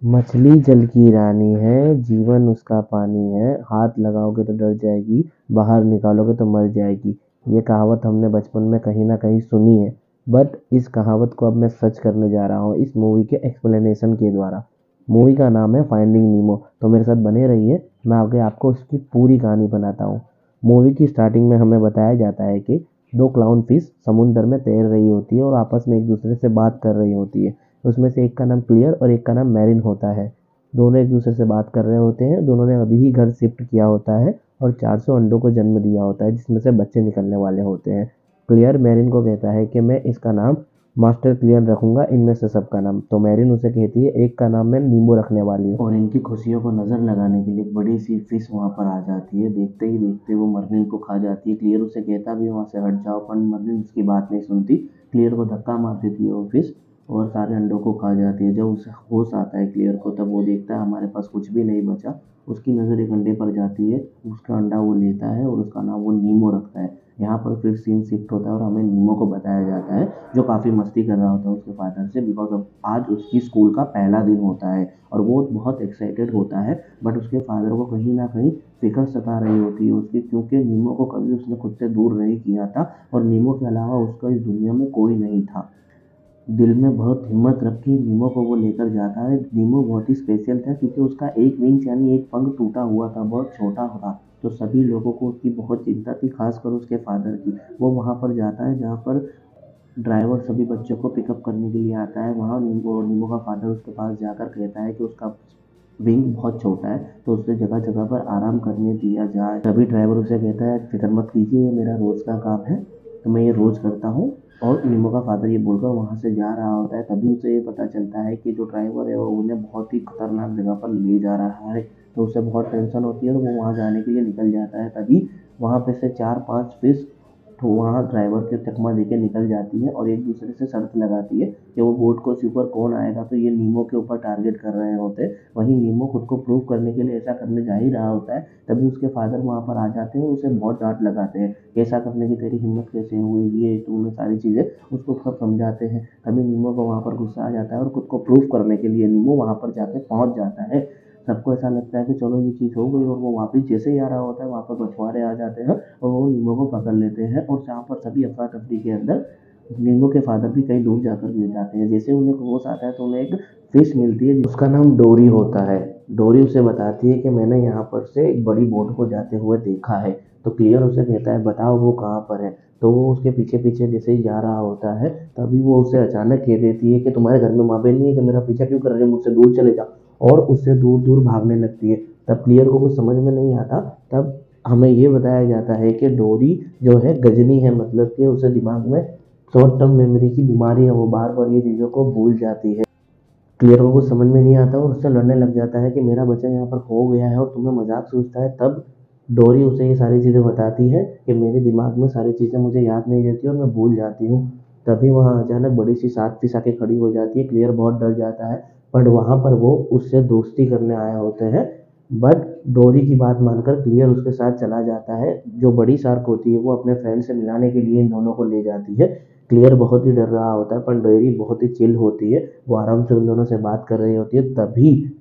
मछली जल की रानी है, जीवन उसका पानी है, हाथ लगाओगे तो डर जाएगी, बाहर निकालोगे तो मर जाएगी। ये कहावत हमने बचपन में कहीं न कहीं सुनी है, बट इस कहावत को अब मैं सच करने जा रहा हूँ इस मूवी के एक्सप्लेनेशन के द्वारा। मूवी का नाम है फाइंडिंग नीमो, तो मेरे साथ बने रहिए, मैं आगे आपको उसकी पूरी कहानी बनाता हूँ। मूवी की स्टार्टिंग में हमें बताया जाता है कि दो क्लाउन फिश समुद्र में तैर रही होती है और आपस में एक दूसरे से बात कर रही होती है। उसमें से एक का नाम क्लियर और एक का नाम मैरिन होता है। दोनों एक दूसरे से बात कर रहे होते हैं, दोनों ने अभी ही घर शिफ्ट किया होता है और 400 अंडों को जन्म दिया होता है जिसमें से बच्चे निकलने वाले होते हैं। क्लियर मैरिन को कहता है कि मैं इसका नाम मास्टर क्लियर रखूंगा, इनमें से सबका नाम। तो मैरिन उसे कहती है एक का नाम मैं नींबू रखने वाली हूँ। और इनकी खुशियों को नजर लगाने के लिए एक बड़ी सी फिश वहां पर आ जाती है। देखते ही देखते वो मर्लिन को खा जाती है। क्लियर उसे कहता भी वहां से हट जाओ, पर मर्लिन उसकी बात नहीं सुनती। क्लियर को धक्का मार देती है वो फिश और सारे अंडों को खा जाती है। जब उसे होश आता है क्लियर को, तब वो देखता है हमारे पास कुछ भी नहीं बचा। उसकी नज़र एक अंडे पर जाती है, उसका अंडा वो लेता है और उसका नाम वो नीमो रखता है। यहाँ पर फिर सीन शिफ्ट होता है और हमें नीमो को बताया जाता है, जो काफ़ी मस्ती कर रहा होता है उसके फादर से, बिकॉज अब आज उसकी स्कूल का पहला दिन होता है और वो बहुत एक्साइटेड होता है। बट उसके फादर को कहीं ना कहीं फिक्र सता रही होती है उसकी, क्योंकि नीमो को कभी उसने खुद से दूर नहीं किया था और नीमो के अलावा उसका इस दुनिया में कोई नहीं था। दिल में बहुत हिम्मत रखी नीमो को वो लेकर जाता है। नीमो बहुत ही स्पेशल था क्योंकि उसका एक विंग यानी एक पंख टूटा हुआ था, बहुत छोटा था। तो सभी लोगों को उसकी बहुत चिंता थी, खासकर उसके फादर की। वो वहाँ पर जाता है जहाँ पर ड्राइवर सभी बच्चों को पिकअप करने के लिए आता है। वहाँ नीमो नीमो का फादर उसके पास जाकर कहता है कि उसका विंग बहुत छोटा है, तो उसे जगह जगह पर आराम करने दिया जाए। तभी ड्राइवर उसे कहता है फिक्र मत कीजिए, ये मेरा रोज़ का काम है, तो मैं ये रोज़ करता हूँ। और नीमो का फादर ये बोलकर वहाँ से जा रहा होता है। तभी उसे ये पता चलता है कि जो ड्राइवर है वो उन्हें बहुत ही खतरनाक जगह पर ले जा रहा है। तो उसे बहुत टेंशन होती है और वो वहाँ जाने के लिए निकल जाता है। तभी वहाँ पे से 4-5 फिश तो वहाँ ड्राइवर के चकमा देके निकल जाती है और एक दूसरे से शर्त लगाती है कि वो बोट को ऊपर कौन आएगा, तो ये नीमो के ऊपर टारगेट कर रहे होते हैं। वहीं नीमो खुद को प्रूव करने के लिए ऐसा करने जा ही रहा होता है। तभी उसके फादर वहाँ पर आ जाते हैं और उसे बहुत डांट लगाते हैं, ऐसा करने की तेरी हिम्मत कैसे हुई, ये तूने सारी चीज़ें उसको सब समझाते हैं। तभी नीमो को वहाँ पर गुस्सा आ जाता है और खुद को प्रूव करने के लिए नीमो वहाँ पर जाके पहुँच जाता है। सबको ऐसा लगता है कि चलो ये चीज़ हो गई और वो वापस जैसे ही आ रहा होता है वहाँ पर मछुआरे आ जाते हैं और वो नीमो को पकड़ लेते हैं। और जहाँ पर सभी अफरा तफरी के अंदर नीमो के फादर भी कहीं दूर जाकर गिर जाते हैं। जैसे उन्हें होश आता है तो उन्हें एक फिश मिलती है, उसका नाम डोरी होता है। डोरी उसे बताती है कि मैंने यहाँ पर से एक बड़ी बोट को जाते हुए देखा है। तो क्लियर उसे कहता है बताओ वो कहाँ पर है। तो वो उसके पीछे पीछे जैसे ही जा रहा होता है, तभी वो उसे अचानक कह देती है कि तुम्हारे घर में माँ बहन नहीं है कि मेरा पीछा क्यों कर रहे हो, मुझसे दूर चले जाओ। और उससे दूर दूर भागने लगती है। तब क्लियर को कुछ समझ में नहीं आता। तब हमें ये बताया जाता है कि डोरी जो है गजनी है, मतलब कि उसे दिमाग में शॉर्ट टर्म मेमोरी की बीमारी है, वो बार बार ये चीज़ों को भूल जाती है। क्लियर को कुछ समझ में नहीं आता और उससे लड़ने लग जाता है कि मेरा बच्चा यहाँ पर खो गया है और तुम्हें मजाक सूझता है। तब डोरी उसे ये सारी चीज़ें बताती है कि मेरे दिमाग में सारी चीज़ें मुझे याद नहीं रहती और मैं भूल जाती हूँ। तभी वहाँ अचानक बड़ी सी सात फिश आके खड़ी हो जाती है। क्लियर बहुत डर जाता है, बट वहाँ पर वो उससे दोस्ती करने आए होते हैं। बट डोरी की बात मानकर क्लियर उसके साथ चला जाता है। जो बड़ी शार्क होती है वो अपने फ्रेंड से मिलाने के लिए इन दोनों को ले जाती है। क्लियर बहुत ही डर रहा होता है, पर डोरी बहुत ही चिल होती है, वो आराम से उन दोनों से बात कर रही होती है। तभी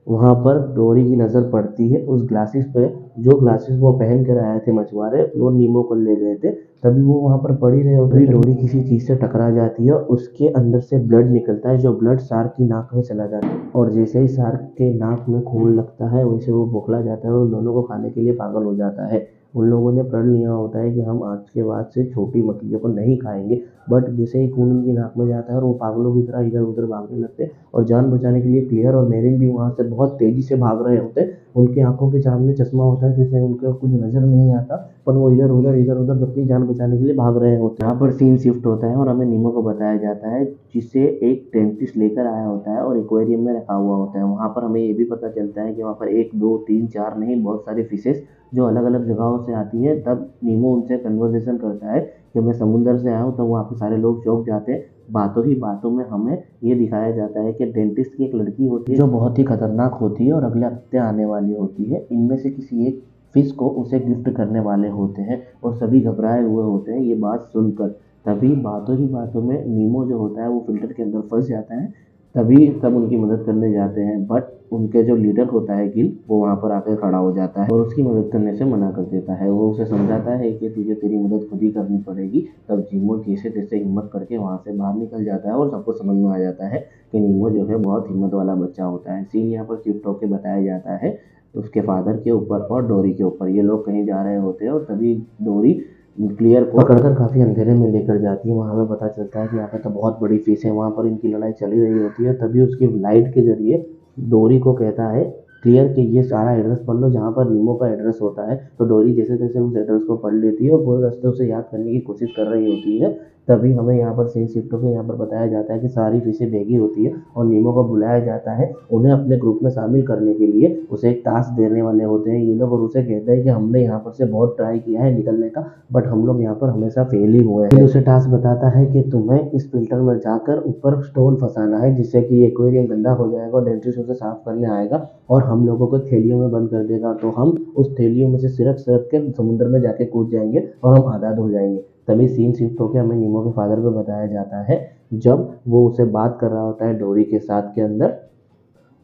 वहाँ पर डोरी की नज़र पड़ती है उस ग्लासेस पे, जो ग्लासेस वो पहन कर आए थे मछुआरे, वो नीमो को ले गए थे। तभी वो वहाँ पर पड़ी रहे होते, डोरी किसी चीज़ से टकरा जाती है, उसके अंदर से ब्लड निकलता है, जो ब्लड शार्क की नाक में चला जाता है। और जैसे ही शार्क के नाक में खून लगता है वैसे वो बौखला जाता है और उन दोनों को खाने के लिए पागल हो जाता है। उन लोगों ने प्रण लिया होता है कि हम आज के बाद से छोटी मछलियों को नहीं खाएंगे। बट जैसे ही खून उनकी नाक में जाता है और वो पागलों की तरह इधर उधर भागने लगते हैं और जान बचाने के लिए क्लियर और मेरिन भी वहाँ से बहुत तेजी से भाग रहे होते हैं। उनकी आंखों के सामने चश्मा होता है जिससे उनको कुछ नजर नहीं आता, पर वो इधर उधर अपनी जान बचाने के लिए भाग रहे होते हैं। यहाँ पर सीन शिफ्ट होता है और हमें नीमो को बताया जाता है, जिसे एक डेंटिस्ट लेकर आया होता है और एक्वेरियम में रखा हुआ होता है। वहाँ पर हमें ये भी पता चलता है कि वहाँ पर 1 2 3 4 नहीं, बहुत सारी फिशेस जो अलग अलग जगहों से आती है। तब नीमो उनसे कन्वर्सेशन करता है कि मैं समुंदर से आया हूँ। तो वहाँ पे सारे लोग चौंक जाते हैं। बातों ही बातों में हमें ये दिखाया जाता है कि डेंटिस्ट की एक लड़की होती है जो बहुत ही खतरनाक होती है और अगले हफ्ते आने वाली होती है। इनमें से किसी एक फिश को उसे गिफ्ट करने वाले होते हैं और सभी घबराए हुए होते हैं ये बात सुनकर। तभी बातों ही बातों में नीमो जो होता है वो फिल्टर के अंदर फंस जाता है। तभी सब उनकी मदद करने जाते हैं, बट उनके जो लीडर होता है गिल, वो वहाँ पर आकर खड़ा हो जाता है और उसकी मदद करने से मना कर देता है। वो उसे समझाता है कि तुझे तेरी मदद खुद ही करनी पड़ेगी। तब नीमो जैसे तैसे हिम्मत करके वहाँ से बाहर निकल जाता है और सबको समझ में आ जाता है कि नीमो जो है बहुत हिम्मत वाला बच्चा होता है। सीन यहाँ पर शिफ्ट होकर बताया जाता है उसके फादर के ऊपर और डोरी के ऊपर। ये लोग कहीं जा रहे होते हैं और तभी डोरी क्लियर को पकड़कर काफ़ी अंधेरे में लेकर जाती है। वहाँ हमें पता चलता है कि यहाँ पे तो बहुत बड़ी फिश है, वहाँ पर इनकी लड़ाई चली रही होती है। तभी उसकी लाइट के जरिए डोरी को कहता है क्लियर कि ये सारा एड्रेस पढ़ लो जहाँ पर नीमो का एड्रेस होता है। तो डोरी जैसे तैसे उस एड्रेस को पढ़ लेती है और पूरे रास्ते उसे याद करने की कोशिश कर रही होती है। तभी हमें यहाँ पर सीन शिफ्ट होकर यहाँ पर बताया जाता है कि सारी फिशें भेगी होती है और नीमो को बुलाया जाता है उन्हें अपने ग्रुप में शामिल करने के लिए। उसे एक टास्क देने वाले होते हैं ये लोग और उसे कहते हैं कि हमने यहाँ पर से बहुत ट्राई किया है निकलने का, बट हम लोग यहाँ पर हमेशा फेल ही हुए हैं। फिर उसे टास्क बताता है कि तुम्हें इस फिल्टर में जाकर ऊपर स्टोन फंसाना है जिससे कि एक्वेरियम गंदा हो जाएगा और डेंटिस्ट उसे साफ करने आएगा और हम लोगों को थैलियों में बंद कर देगा। तो हम उस थैलियों में से सिरक सिरक के समुद्र में जाके कूद जाएंगे और हम आज़ाद हो जाएंगे। तभी सीन शिफ्ट होकर हमें नीमो के फादर को बताया जाता है जब वो उसे बात कर रहा होता है डोरी के साथ के अंदर,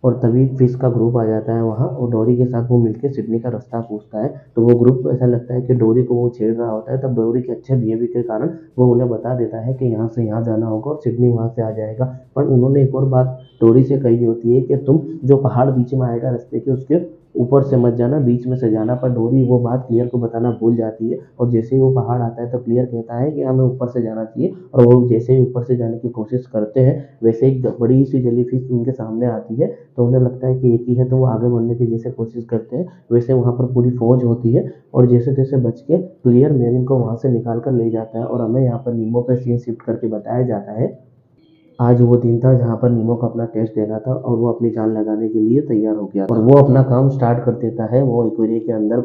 और तभी फिश का ग्रुप आ जाता है वहाँ और डोरी के साथ वो मिलकर सिडनी का रास्ता पूछता है। तो वो ग्रुप ऐसा लगता है कि डोरी को वो छेड़ रहा होता है। तब डोरी के अच्छे बिहेवियर के कारण वो उन्हें बता देता है कि यहाँ से यहाँ जाना होगा और सिडनी वहाँ से आ जाएगा। पर उन्होंने एक और बात डोरी से कही होती है कि तुम जो पहाड़ बीच में आएगा रास्ते के उसके ऊपर से मत जाना, बीच में से जाना। पर डोरी वो बात क्लियर को बताना भूल जाती है और जैसे ही वो पहाड़ आता है तो क्लियर कहता है कि हमें ऊपर से जाना चाहिए और वो जैसे ही ऊपर से जाने की कोशिश करते हैं वैसे एक बड़ी सी जेलीफिश उनके सामने आती है। तो उन्हें लगता है कि एक ही है तो वो आगे बढ़ने की जैसे कोशिश करते हैं वैसे वहाँ पर पूरी फौज होती है और जैसे तैसे बच के क्लियर मेरिन को वहाँ से निकाल कर ले जाता है। और हमें यहाँ पर नीमो पे सीन शिफ्ट करके बताया जाता है आज वो दिन था जहाँ पर नीमो को अपना टेस्ट देना था और वो अपनी जान लगाने के लिए तैयार हो गया था और वो अपना काम स्टार्ट कर देता है। वो एक्वेरियम के अंदर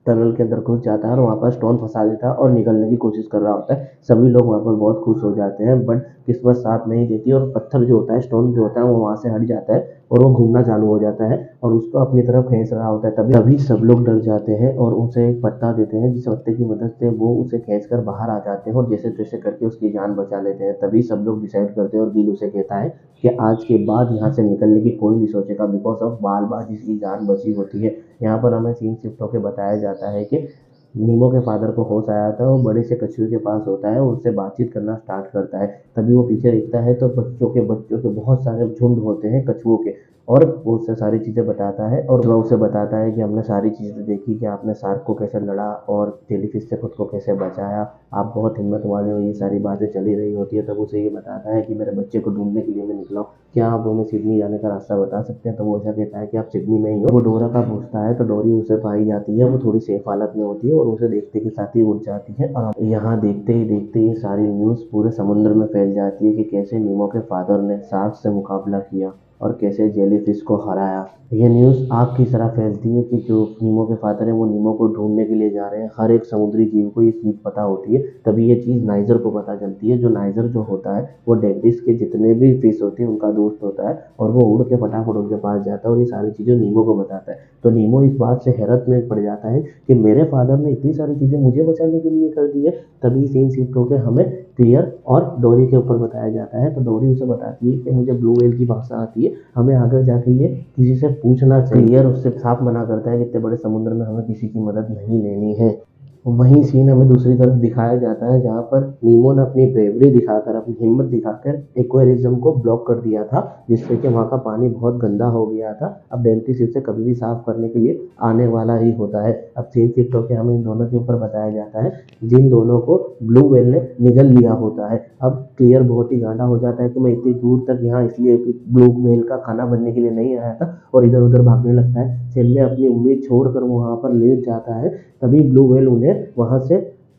टनल के अंदर घुस जाता है और वहाँ पर स्टोन फंसा देता है और निकलने की कोशिश कर रहा होता है। सभी लोग वहाँ पर बहुत खुश हो जाते हैं बट किस्मत साथ नहीं देती और पत्थर जो होता है, स्टोन जो होता है वो वहाँ से हट जाता है और वो घूमना चालू हो जाता है और उसको अपनी तरफ खींच रहा होता है। तभी सब लोग डर जाते हैं और उसे एक पत्ता देते हैं जिस पत्ते की मदद से वो उसे खींचकर बाहर आ जाते हैं और जैसे तैसे करके उसकी जान बचा लेते हैं। तभी सब लोग डिसाइड करते हैं और गिल उसे कहता है कि आज के बाद यहाँ से निकलने की कोई नहीं सोचेगा बिकॉज ऑफ बाल बाल जिसकी जान बची होती है। यहाँ पर हमें सीन शिफ्ट होकर बताया जाता है कि नीमो के फादर को होश आया था, वो बड़े से कछुए के पास होता है, उससे बातचीत करना स्टार्ट करता है। तभी वो पीछे देखता है तो बच्चों के बहुत सारे झुंड होते हैं कछुओं के और वो उससे सारी चीज़ें बताता है और वो उसे बताता है कि हमने सारी चीज़ें देखी कि आपने शार्क को कैसे लड़ा और जेलीफिश से खुद को कैसे बचाया, आप बहुत हिम्मत वाले हो। ये सारी बातें चली रही होती है। तब उसे ये बताता है कि मेरे बच्चे को ढूंढने के लिए मैं निकला हूँ, क्या आप हमें सिडनी जाने का रास्ता बता सकते हैं। तो वो ऐसा कहता है कि आप सिडनी में ही हो। वो डोरा का पूछता है तो डोरी उसे पाई जाती है, वो थोड़ी सेफ हालत में होती है और उसे देखते के साथ ही उड़ जाती है। और यहाँ देखते ही ये सारी न्यूज़ पूरे समुद्र में फैल जाती है कि कैसे नीमो के फादर ने शार्क से मुकाबला किया और कैसे जेलीफिश को हराया। ये न्यूज़ आग की तरह फैलती है कि जो नीमो के फादर हैं वो नीमो को ढूंढने के लिए जा रहे हैं। हर एक समुद्री जीव को ये चीज़ पता होती है। तभी ये चीज़ नाइजर को पता चलती है। जो नाइजर जो होता है वो डेंटिस्ट के जितने भी फिश होते हैं उनका दोस्त होता है और वो उड़ के फटाफट उनके पास जाता है और ये सारी चीज़ें नीमो को बताता है। तो नीमो इस बात से हैरत में पड़ जाता है कि मेरे फादर ने इतनी सारी चीज़ें मुझे बचाने के लिए कर दी है। तभी सीन शिफ्ट होकर हमें क्लियर और डोरी के ऊपर बताया जाता है। तो डोरी उसे बताती है कि मुझे ब्लू व्हेल की भाषा आती है, हमें आगे जाके ये किसी से पूछना चाहिए। क्लियर उससे साफ मना करता है कि इतने बड़े समुद्र में हमें किसी की मदद नहीं लेनी है। वहीं सीन हमें दूसरी तरफ दिखाया जाता है जहाँ पर नीमो ने अपनी ब्रेवरी दिखाकर, अपनी हिम्मत दिखाकर एक्वेरियम को ब्लॉक कर दिया था जिससे कि वहाँ का पानी बहुत गंदा हो गया था। अब डेंटिस्ट इसे कभी भी साफ करने के लिए आने वाला ही होता है। अब सीन शिफ्ट होकर हमें इन दोनों के ऊपर बताया जाता है जिन दोनों को ब्लू व्हेल ने निगल लिया होता है। अब क्लियर बहुत ही गांडा हो जाता है कि मैं इतनी दूर तक यहाँ इसलिए ब्लू व्हेल का खाना बनने के लिए नहीं आया था और इधर उधर भागने लगता है। सेल में अपनी उम्मीद छोड़कर वहाँ पर लेट जाता है। तभी ब्लू व्हेल उन्हें वहां से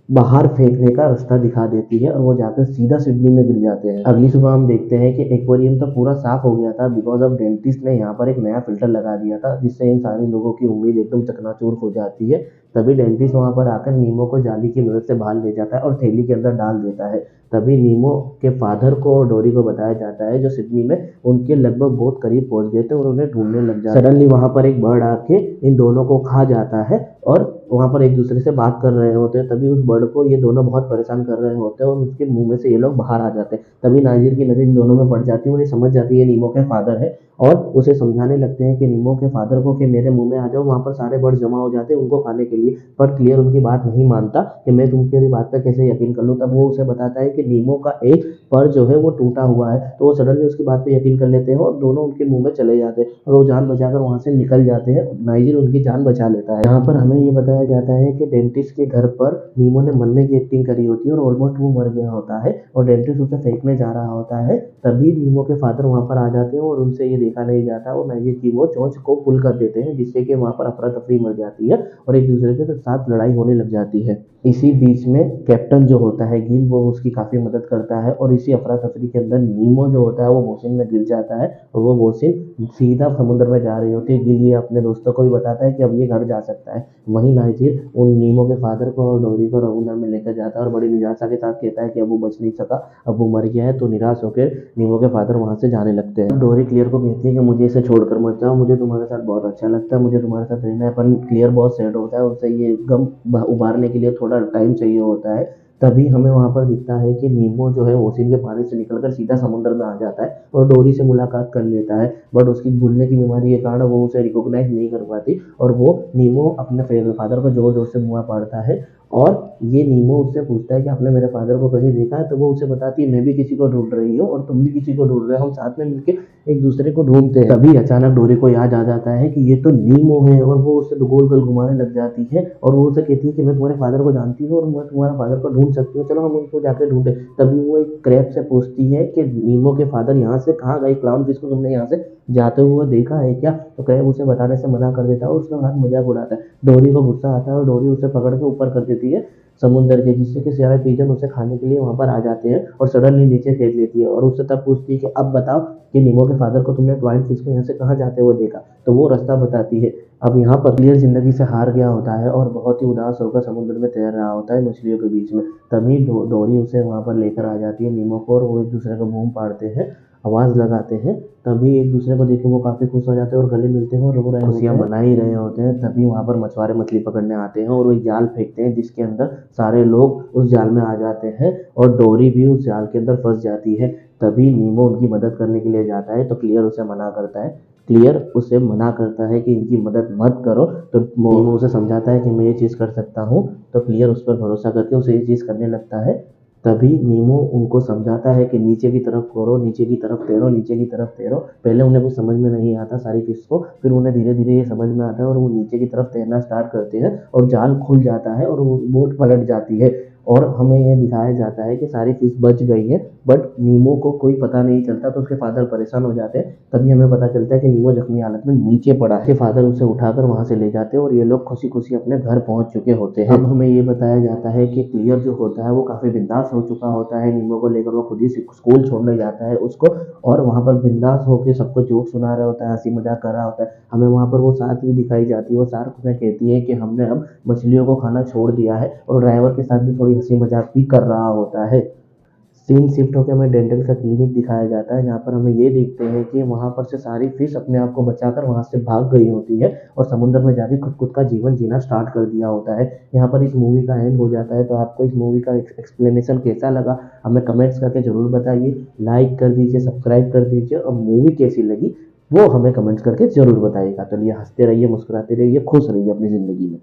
बाहर फेंकने का रास्ता दिखा देती है और वो जाकर सीधा सिडनी में गिर जाते हैं। अगली सुबह हम देखते हैं कि एक्वेरियम तो पूरा साफ हो गया था बिकॉज ऑफ डेंटिस्ट ने यहाँ पर एक नया फिल्टर लगा दिया था जिससे इन सारे लोगों की उम्मीद एकदम चकनाचूर हो जाती है। तभी डेंटिस्ट वहां पर आकर नीमो को जाली की मदद से बाहर ले जाता है और थैली के अंदर डाल देता है। तभी नीमो के फादर को और डोरी को बताया जाता है जो सिडनी में उनके लगभग बहुत करीब पहुंच गए थे और उन्हें ढूंढने लग जाते हैं। सडनली वहां पर एक बर्ड आके इन दोनों को खा जाता है और वहाँ पर एक दूसरे से बात कर रहे होते हैं, तभी उस बर्ड को ये दोनों बहुत परेशान कर रहे होते हैं और उसके मुंह में से ये लोग बाहर आ जाते हैं। तभी नाजिर की नज़र इन दोनों में पड़ जाती है और ये समझ जाती है नीमो के फादर है और उसे समझाने लगते हैं कि नीमो के फादर को कि मेरे मुंह में आ जाओ। वहाँ पर सारे बर्ड जमा हो जाते हैं उनको खाने के लिए, पर क्लियर उनकी बात नहीं मानता कि मैं तुम्हारी बात पर कैसे यकीन कर लूँ। तब वो उसे बताता है कि नीमो का एक पर जो है वो टूटा हुआ है, तो वो सडनली उसकी बात पे यकीन कर लेते हैं और दोनों उनके मुंह में चले जाते हैं और वो जान बचाकर वहाँ से निकल जाते हैं। नाइजीर उनकी जान बचा लेता है। यहाँ पर हमें ये बताया जाता है कि डेंटिस्ट के घर पर नीमो ने मरने की एक्टिंग करी होती है और ऑलमोस्ट वो मर गया होता है और डेंटिस्ट उसे फेंकने जा रहा होता है। तभी नीमो के फादर वहाँ पर आ जाते हैं और उनसे ये देखा नहीं जाता और नाइजीर की वो चोंच को पुल कर देते हैं, जिससे कि वहाँ पर अफरा तफरी मच जाती है और एक दूसरे के साथ लड़ाई होने लग जाती है। इसी बीच में कैप्टन जो होता है गिल, वो उसकी काफ़ी मदद करता है और इसी अफरा तफरी के अंदर नीमो जो होता है वो मोहसिन में गिर जाता है और वो मोहसिन सीधा समुद्र में जा रही होती है। गिल ये अपने दोस्तों को भी बताता है कि अब ये घर जा सकता है। वहीं नाइजीर उन नीमो के फादर को और डोरी को रघुनर में लेकर जाता है और बड़ी निराशा के साथ कहता है कि अब वो बच नहीं सका, अब वो मर गया है। तो निराश होकर नीमो के फादर वहाँ से जाने लगते हैं। डोरी क्लियर को कहती है कि मुझे इसे छोड़कर मत जाओ, मुझे तुम्हारे साथ बहुत अच्छा लगता है, मुझे तुम्हारे साथ रहना है। पर क्लियर बहुत सैड होता है, उसे ये गम उबारने के लिए थोड़ा टाइम चाहिए होता है। तभी हमें वहाँ पर दिखता है कि नीमो जो है ओशिन के पानी से निकलकर सीधा समुद्र में आ जाता है और डोरी से मुलाकात कर लेता है। बट उसकी भूलने की बीमारी के कारण वो उसे रिकॉग्नाइज नहीं कर पाती और वो नीमो अपने फादर को जोर जोर से मुँह पाड़ता है और ये नीमो उससे पूछता है कि आपने मेरे फादर को कहीं देखा है। तो वो उसे बताती है मैं भी किसी को ढूंढ रही हूँ और तुम भी किसी को ढूंढ रहे हो, हम साथ में मिलकर एक दूसरे को ढूंढते हैं। तभी अचानक डोरी को याद आ जाता है कि ये तो नीमो है और वो उसे गोल गोल घुमाने लग जाती है और वो उसे कहती है कि मैं तुम्हारे फादर को जानती हूँ और मैं तुम्हारा फादर को ढूंढ सकती हूँ, चलो हम उनको जाकर ढूंढे। तभी वो एक क्रैब से पूछती है कि नीमो के फादर यहाँ से कहाँ गए, क्लाउन फिश को तुमने यहाँ से जाते हुए देखा है क्या? तो क्रैब उसे बताने से मना कर देता है और उसका हाथ मजाक उड़ाता है। डोरी को गुस्सा आता है और डोरी उसे पकड़ के ऊपर कर देती है समुंदर के, जिससे कि सारे पिजन उसे खाने के लिए वहां पर आ जाते हैं और सडनली नीचे फेंक लेती है और उससे तब पूछती है कि अब बताओ कि नीमो के फादर को तुमने ट्वाइन फिश को यहाँ से कहाँ जाते हुए देखा? तो वो रास्ता बताती है। अब यहाँ पर क्लियर जिंदगी से हार गया होता है और बहुत ही उदास होकर समुद्र में तैर रहा होता है मछलियों के बीच में। तभी डोरी उसे वहां पर लेकर आ जाती है नीमो को और वो एक दूसरे को मुंह पाड़ते हैं, आवाज लगाते हैं। तभी एक दूसरे को देख के वो काफी खुश हो जाते हैं और गले मिलते हैं और रो रहे खुशियां मना ही रहे होते हैं। तभी वहां पर मछुआरे मछली पकड़ने आते हैं और वो एक जाल फेंकते हैं जिसके अंदर सारे लोग उस जाल में आ जाते हैं और डोरी भी उस जाल के अंदर फंस जाती है। तभी नीमो उनकी मदद करने के लिए जाता है तो क्लियर उसे मना करता है। क्लियर उसे मना करता है कि इनकी मदद मत करो, तो नीमो उसे समझाता है कि मैं ये चीज़ कर सकता हूँ। तो क्लियर उस पर भरोसा करके उसे ये चीज़ करने लगता है। तभी नीमो उनको समझाता है कि नीचे की तरफ करो, नीचे की तरफ तैरो, नीचे की तरफ तैरो। पहले उन्हें कुछ समझ में नहीं आता सारी फिश को, फिर उन्हें धीरे धीरे ये समझ में आता है और वो नीचे की तरफ तैरना स्टार्ट करते हैं और जाल खुल जाता है और वो बोट पलट जाती है और हमें यह दिखाया जाता है कि सारी फिश बच गई है। बट नीमो को कोई पता नहीं चलता तो उसके फादर परेशान हो जाते हैं। तभी हमें पता चलता है कि नीमो जख्मी हालत में नीचे पड़ा है। उसके फादर उसे उठाकर वहां से ले जाते हैं और ये लोग खुशी खुशी अपने घर पहुंच चुके होते हैं। अब हमें ये बताया जाता है कि क्लियर जो होता है वो काफी बिंदास हो चुका होता है नीमो को लेकर। वो खुद ही स्कूल छोड़ने जाता है उसको और वहां पर बिंदास होकर सबको जोक सुना रहा होता है, हंसी मजाक कर रहा होता है। हमें वहां पर वो शार्क भी दिखाई जाती है। वो शार्क में कहती है कि हमने अब मछलियों को खाना छोड़ दिया है और ड्राइवर के साथ भी थोड़ी हंसी मजाक भी कर रहा होता है। सीन शिफ्ट होकर हमें डेंटल का क्लिनिक दिखाया जाता है जहाँ पर हमें ये देखते हैं कि वहाँ पर से सारी फिश अपने आप को बचाकर वहाँ से भाग गई होती है और समुद्र में जाके खुद का जीवन जीना स्टार्ट कर दिया होता है। यहाँ पर इस मूवी का एंड हो जाता है। तो आपको इस मूवी का एक्सप्लेनेशन कैसा लगा हमें कमेंट्स करके जरूर बताइए। लाइक कर दीजिए, सब्सक्राइब कर दीजिए और मूवी कैसी लगी वो हमें कमेंट्स करके जरूर बताइएगा। चलिए हंसते रहिए, मुस्कुराते रहिए, खुश रहिए अपनी जिंदगी में।